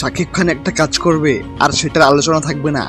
শাকিব খান একটা কাজ করবে আর সেটার আলোচনা থাকবে না,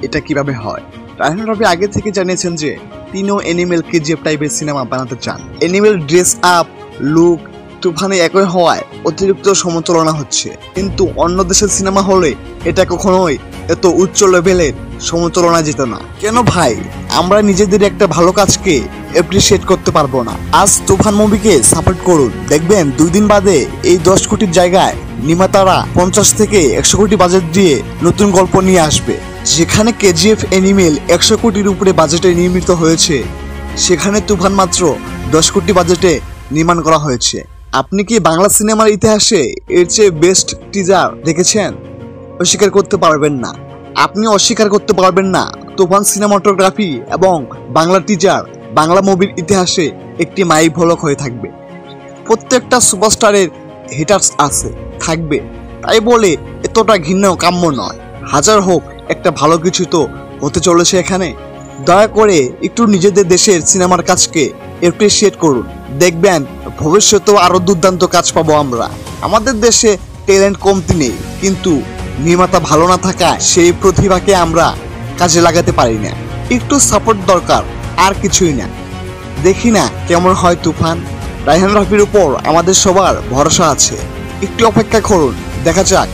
এটা কিভাবে হয়? রায়হান রাফি আগে থেকে জানিয়েছেন যে তিনিও অ্যানিমেল কেজিএফ টাইপের সিনেমা বানাতে চান। অ্যানিমেল ড্রেস আপ, লুক, তুফানে একই হওয়ায় অতিরিক্ত সমালোচনা হচ্ছে, কিন্তু অন্য দেশের সিনেমা হলে এটা কখনোই এত উচ্চ লেভেলের সমালোচনা যেত না। কেন ভাই আমরা নিজেদের একটা ভালো কাজকে অ্যাপ্রিসিয়েট করতে পারবো না? আজ তুফান মুভিকে সাপোর্ট করুন, দেখবেন 2 দিন বাদে এই 10 কোটির জায়গায় নির্মাতারা 50 থেকে 100 কোটি বাজেট দিয়ে নতুন গল্প নিয়ে আসবে। যেখানে কেজিএফ অ্যানিমেল 100 কোটির উপরে বাজেটে নির্মিত হয়েছে, সেখানে তুফান মাত্র 10 কোটি বাজেটে নির্মাণ করা হয়েছে। আপনি কি বাংলা সিনেমার ইতিহাসে এর চেয়ে বেস্ট টিজার দেখেছেন? অস্বীকার করতে পারবেন না। আপনি অস্বীকার করতে পারবেন না তুফান সিনেমাটোগ্রাফি এবং বাংলা টিজার বাংলা মুভির ইতিহাসে একটি মাইলফলক হয়ে থাকবে। প্রত্যেকটা সুপারস্টারের হিটার্স আছে, থাকবে, তাই বলে এতটা ঘৃণ্য কাম্য নয়। হাজার হোক, একটা ভালো কিছু তো হতে চলেছে এখানে। দয়া করে একটু নিজেদের দেশের সিনেমার কাজকে অ্যাপ্রিসিয়েট করুন, দেখবেন ভবিষ্যতেও আরো দুর্দান্ত কাজ পাবো আমরা। আমাদের দেশে ট্যালেন্ট কমতি নেই, কিন্তু নির্মাতা ভালো না থাকায় সেই প্রতিভাকে আমরা কাজে লাগাতে পারি না। একটু সাপোর্ট দরকার, আর কিছুই না। দেখি না কেমন হয় তুফান। রায়হান রাফির উপর আমাদের সবার ভরসা আছে। একটু অপেক্ষা করুন, দেখা যাক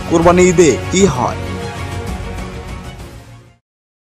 কোরবানি ঈদে কি হয়।